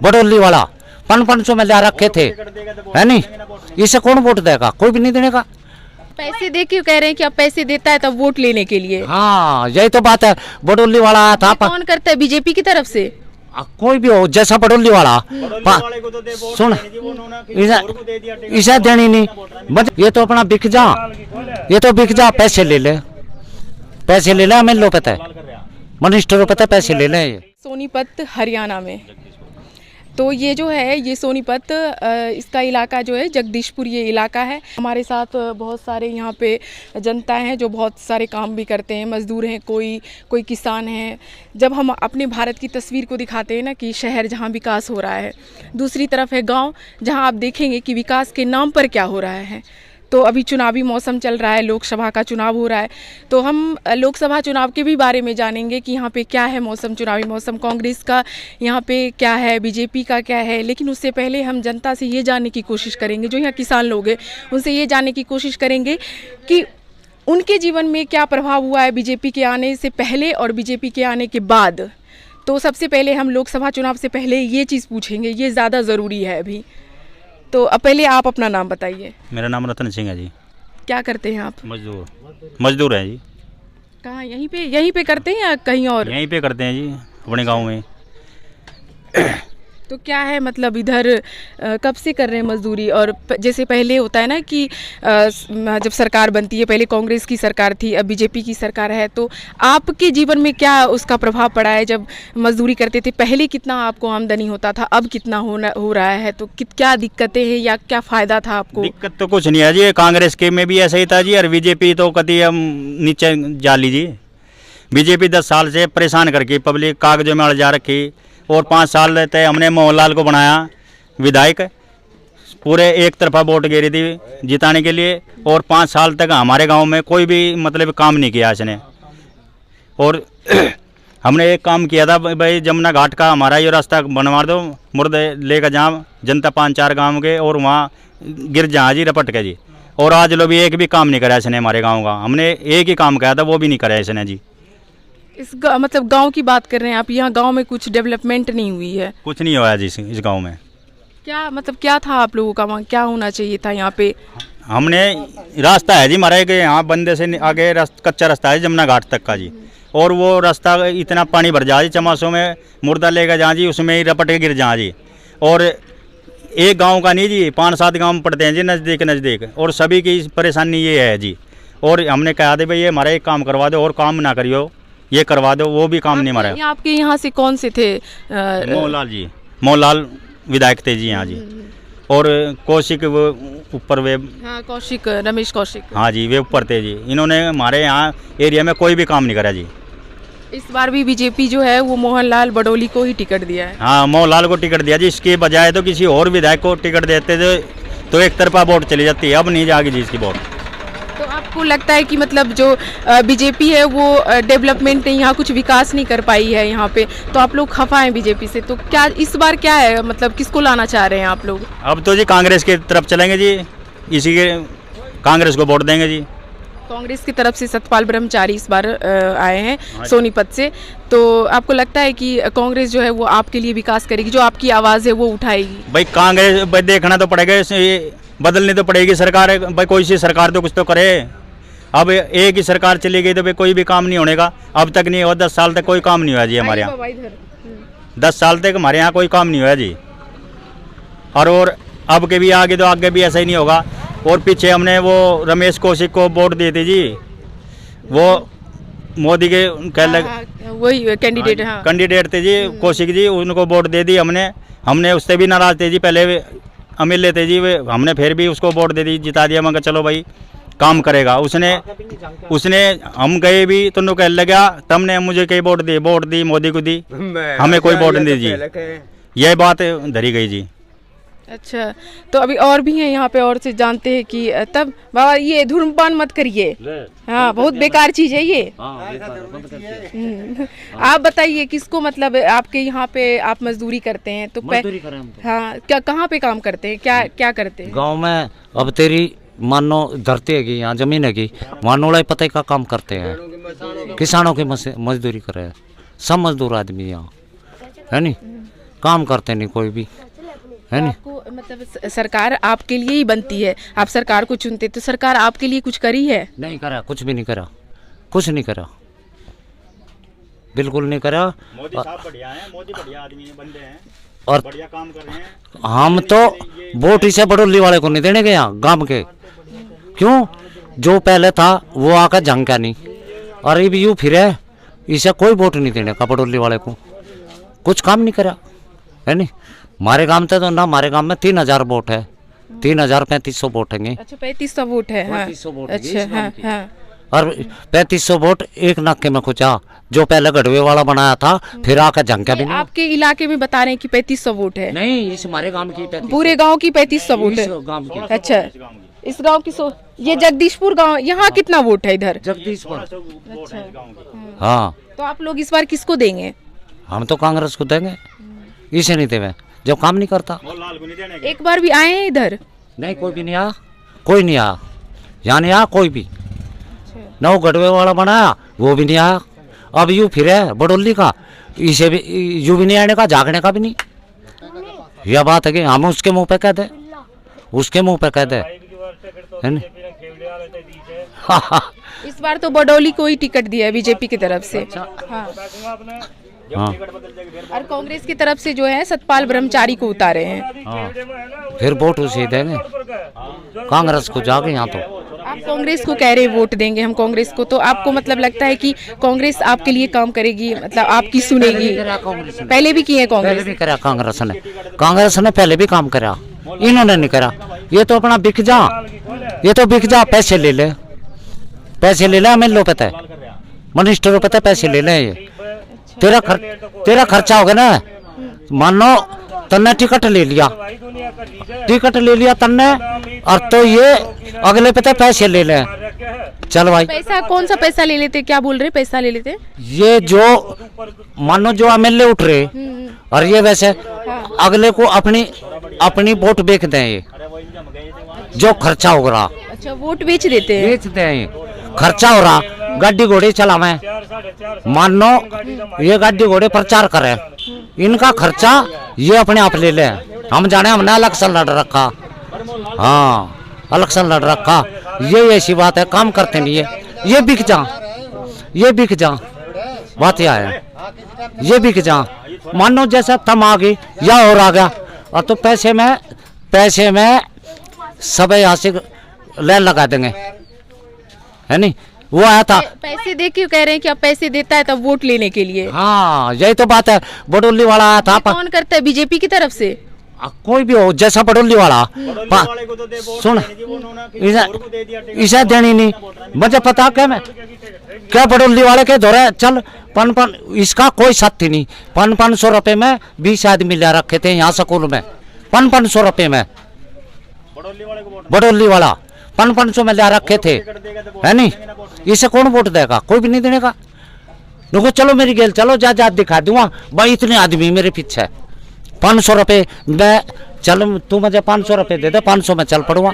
बडोली वाला 500 में ला रखे थे, है नहीं। इसे कौन वोट देगा? कोई भी नहीं देने का। पैसे दे क्यों कह रहे हैं कि अब पैसे देता है तब वोट लेने के लिए? हाँ यही तो बात है। बडोली वाला आया था, कौन करता है? बीजेपी की तरफ से कोई भी हो, जैसा बडोली वाला सुन, इसे देनी नहीं। ये तो अपना बिक जा, ये तो बिक जा, पैसे ले ले, पैसे ले ले। हमें लो पता है, मिनिस्टरों पता है, पैसे ले ले। सोनीपत हरियाणा में, तो ये जो है ये सोनीपत इसका इलाका जो है जगदीशपुर ये इलाका है। हमारे साथ बहुत सारे यहाँ पे जनता हैं जो बहुत सारे काम भी करते हैं, मजदूर हैं, कोई किसान हैं। जब हम अपने भारत की तस्वीर को दिखाते हैं ना कि शहर जहाँ विकास हो रहा है, दूसरी तरफ है गांव जहाँ आप देखेंगे कि विकास के नाम पर क्या हो रहा है। तो अभी चुनावी मौसम चल रहा है, लोकसभा का चुनाव हो रहा है, तो हम लोकसभा चुनाव के भी बारे में जानेंगे कि यहाँ पे क्या है मौसम, चुनावी मौसम, कांग्रेस का यहाँ पे क्या है, बीजेपी का क्या है। लेकिन उससे पहले हम जनता से ये जानने की कोशिश करेंगे, जो यहाँ किसान लोग हैं उनसे ये जानने की कोशिश करेंगे कि उनके जीवन में क्या प्रभाव हुआ है बीजेपी के आने से पहले और बीजेपी के आने के बाद। तो सबसे पहले हम लोकसभा चुनाव से पहले ये चीज़ पूछेंगे, ये ज़्यादा ज़रूरी है अभी। तो अब पहले आप अपना नाम बताइए। मेरा नाम रतन सिंह है जी। क्या करते हैं आप? मजदूर हैं जी। कहाँ? यहीं पे करते हैं या कहीं और? यहीं पे करते हैं जी, अपने गांव में। तो क्या है मतलब इधर कब से कर रहे हैं मजदूरी? और जैसे पहले होता है ना कि जब सरकार बनती है, पहले कांग्रेस की सरकार थी, अब बीजेपी की सरकार है, तो आपके जीवन में क्या उसका प्रभाव पड़ा है? जब मजदूरी करते थे पहले कितना आपको आमदनी होता था, अब कितना हो रहा है? तो क्या दिक्कतें हैं या क्या फ़ायदा था आपको? दिक्कत तो कुछ नहीं है जी, कांग्रेस के में भी ऐसा ही था जी। और बीजेपी तो कभी हम नीचे जा लीजिए। बीजेपी 10 साल से परेशान करके पब्लिक कागजों में अड़ जा रखी। और 5 साल रहते हमने मोहनलाल को बनाया विधायक, पूरे एक तरफा वोट गिरी थी जिताने के लिए। और 5 साल तक हमारे गांव में कोई भी मतलब काम नहीं किया इसने। और हमने एक काम किया था भाई, जमुना घाट का हमारा ये रास्ता बनवा दो, मुर्दे लेकर जाम जनता 5-4 गाँव के, और वहाँ गिर जा जी रपट के जी। और आज लोग एक भी काम नहीं करा इसने हमारे गाँव का। हमने एक ही काम किया था, वो भी नहीं करा इसने जी। मतलब गांव की बात कर रहे हैं आप, यहाँ गांव में कुछ डेवलपमेंट नहीं हुई है? कुछ नहीं हुआ जी इस गांव में। क्या मतलब क्या था आप लोगों का वहाँ, क्या होना चाहिए था यहाँ पे? हमने रास्ता है जी हमारे के यहाँ बंदे से आगे कच्चा रास्ता है जमुना घाट तक का जी। और वो रास्ता इतना पानी भर जा जी, चमासों में मुर्दा लेकर जा जी, उसमें ही रपट के गिर जा जी। और एक गाँव का नहीं जी, 5-7 गाँव पड़ते हैं जी नज़दीक। और सभी की परेशानी ये है जी। और हमने कहा था भाई ये हमारा एक काम करवा दो, और काम ना करियो, ये करवा दो, वो भी काम नहीं हमारा। आपके यहाँ से कौन से थे? मोहनलाल जी, मोहनलाल विधायक थे जी यहाँ जी। और कौशिक वो ऊपर वे, हाँ कौशिक, रमेश कौशिक, हाँ जी वे ऊपर थे जी। इन्होंने हमारे यहाँ एरिया में कोई भी काम नहीं करा जी। इस बार भी बीजेपी जो है वो मोहनलाल बडोली को ही टिकट दिया है। हाँ मोहनलाल को टिकट दिया जी, इसके बजाय तो किसी और विधायक को टिकट देते थे तो एक तरफा वोट चली जाती है। अब नहीं जाएगी जी इसकी वोट। तो आपको लगता है कि मतलब जो बीजेपी है वो डेवलपमेंट यहाँ कुछ विकास नहीं कर पाई है यहाँ पे, तो आप लोग खफा हैं बीजेपी से? तो क्या इस बार क्या है, मतलब किसको लाना चाह रहे हैं आप लोग? अब तो जी कांग्रेस की तरफ चलेंगे जी, इसी के कांग्रेस को वोट देंगे जी। कांग्रेस की तरफ से सतपाल ब्रह्मचारी इस बार आए हैं सोनीपत से, तो आपको लगता है कि कांग्रेस जो है वो आपके लिए विकास करेगी, जो आपकी आवाज़ है वो उठाएगी? भाई कांग्रेस भाई देखना तो पड़ेगा, बदलनी तो पड़ेगी सरकार भाई, कोई सी सरकार तो कुछ तो करे। अब एक ही सरकार चली गई तो भाई कोई भी काम नहीं होने का। अब तक नहीं हुआ, 10 साल तक कोई काम नहीं हुआ जी हमारे यहाँ। 10 साल तक हमारे यहाँ कोई काम नहीं हुआ जी। और अब के भी आगे तो आगे भी ऐसा ही नहीं होगा। और पीछे हमने वो रमेश कौशिक को वोट दिए थे जी, वो मोदी के वही कैंडिडेट थे जी कौशिक जी, उनको वोट दे दी हमने उससे भी नाराज थे जी। पहले अमिल थे जी, हमने फिर भी उसको वोट दे दी, जिता दिया। मगर चलो भाई काम करेगा उसने हम गए भी तो कह लगा तुमने मुझे कई वोट दी मोदी को दी, हमें कोई वोट नहीं दी जी। यह बात धरी गई जी। अच्छा, तो अभी और भी हैं यहाँ पे, और से जानते हैं कि तब बाबा ये धूम्रपान मत करिए, हाँ बहुत बेकार चीज है ये। आप बताइए किसको, मतलब आपके यहाँ पे आप मजदूरी करते हैं तो हाँ क्या कहाँ पे काम करते हैं, क्या करते हैं? गाँव में अब तेरी मानो धरती है कि यहाँ जमीन है कि मानोड़ा पते का काम करते हैं, किसानों की मजदूरी कर रहे हैं सब मजदूर आदमी यहाँ, है नहीं। काम करते नहीं कोई भी, है नहीं। आपको मतलब सरकार आपके लिए ही बनती है, आप सरकार को चुनते, तो सरकार आपके लिए कुछ करी है? नहीं करा, कुछ भी नहीं करा, कुछ नहीं करा, बिल्कुल नहीं करा। मोदी साहब बढ़िया हैं, मोदी बढ़िया आदमी हैं, बंदे हैं और बढ़िया काम कर रहे हैं। हम तो वोट इसे बड़ोली वाले को नहीं देने के, यहाँ गांव के, क्यों? जो पहले था वो आकर झंका नहीं, और ये भी यूँ फिर है, इसे कोई वोट नहीं देने का बड़ोली वाले को, कुछ काम नहीं करा, है नहीं। हमारे गांव में तो ना, हमारे गांव में 3000 वोट है, 3500 वोट हैं। अच्छा 3500 वोट है, हाँ। 3500 वोट है अच्छा, इस गांव हाँ की। हाँ। और 3500 वोट एक नाके में खुचा, जो पहले गढ़वे वाला बनाया था, फिर आकर झंका भी नहीं। आपके इलाके में बता रहे हैं कि 3500 वोट है? नहीं, इस हमारे गांव की 3500, पूरे गांव की 3500 वोट है? गांव की। अच्छा, इस गांव की ये जगदीशपुर गांव, यहाँ कितना वोट है इधर? जगदीशपुर। अच्छा, हाँ, तो आप लोग इस बार किसको देंगे? हम तो कांग्रेस को देंगे, इसे नहीं देवे, जो काम नहीं करता। एक बार भी आए हैं इधर? नहीं, कोई भी नहीं आया, कोई नहीं आया, यहाँ नहीं आया कोई भी, न वो गढ़वे वाला बनाया वो भी नहीं आया। अब यूँ फिर है बड़ोली का, इसे भी यूँ भी नहीं आने का, झाँकने का भी नहीं। यह बात है कि हम उसके मुंह पे कह दे, उसके मुंह पे कह दे, है ना। इस बार तो बडौली को ही टिकट दिया है बीजेपी की तरफ से। हाँ। हाँ, और कांग्रेस की तरफ से जो है सतपाल ब्रह्मचारी को उतारे हैं। हाँ, फिर वोट उसे देंगे, कांग्रेस को जाके। यहाँ तो आप कांग्रेस को कह रहे हैं वोट देंगे हम कांग्रेस को, तो आपको मतलब लगता है कि कांग्रेस आपके लिए काम करेगी, मतलब आपकी सुनेगी? पहले भी किए हैं पहले कांग्रेस? भी करा कांग्रेस ने पहले भी काम करा, इन्होंने नहीं करा। ये तो अपना बिक जा, ये तो बिक जा, पैसे ले ले, पैसे ले ले, हमें लो पता है, मिनिस्टर को पता है, पैसे ले ले। ये तेरा खर्चा हो गया ना, मान लो तन्ने टिकट ले लिया तन्ने, और तो ये अगले पता पैसे ले ले, चल भाई। पैसा कौन सा पैसा ले लेते? क्या बोल रहे, पैसा ले लेते? ये जो मानो जो एमएलए उठ रहे, और ये वैसे अगले को अपनी वोट बेच दें, ये जो खर्चा हो रहा। अच्छा, वोट बेच देते हैं? बेचते हैं, खर्चा हो रहा, गाड़ी घोड़े चला मैं, मान लो ये गाड़ी घोड़े प्रचार करे, इनका खर्चा ये अपने आप ले ले। हम जाने हमने इलेक्शन लड़ रखा, हाँ इलेक्शन लड़ रखा, ये ऐसी बात है, काम करते नहीं है। ये बिक जा, ये बिक जा, बात यह है, ये बिक जा। मान लो जैसा तम आ गई या और आ गया, और तो पैसे में सब यहाँ से लाइन लगा देंगे, है नहीं। वो आया था, पैसे दे क्यों कह रहे हैं कि अब पैसे देता है तब वोट लेने के लिए? हाँ यही तो बात है। बडोली वाला आया था, कौन करता है? बीजेपी की तरफ से? कोई भी हो, जैसा बडोली वाला, सुन इसे देनी नहीं, मुझे पता क्या बडोली वाले के दौरे चल पन इसका कोई साथी नहीं। 500 रुपए में 20 आदमी ले रखे थे यहाँ स्कूल में, 500 रुपए में बडोली वाला 500 में ले रखे थे, है नहीं। इसे कौन वोट देगा? कोई भी नहीं देने का। देखो चलो मेरी गेल, चलो जा दिखा दूंगा भाई, इतने आदमी मेरे पीछे। 500 रुपए में चल, तू मुझे 500 रुपए दे दे, 500 में चल पड़ूंगा।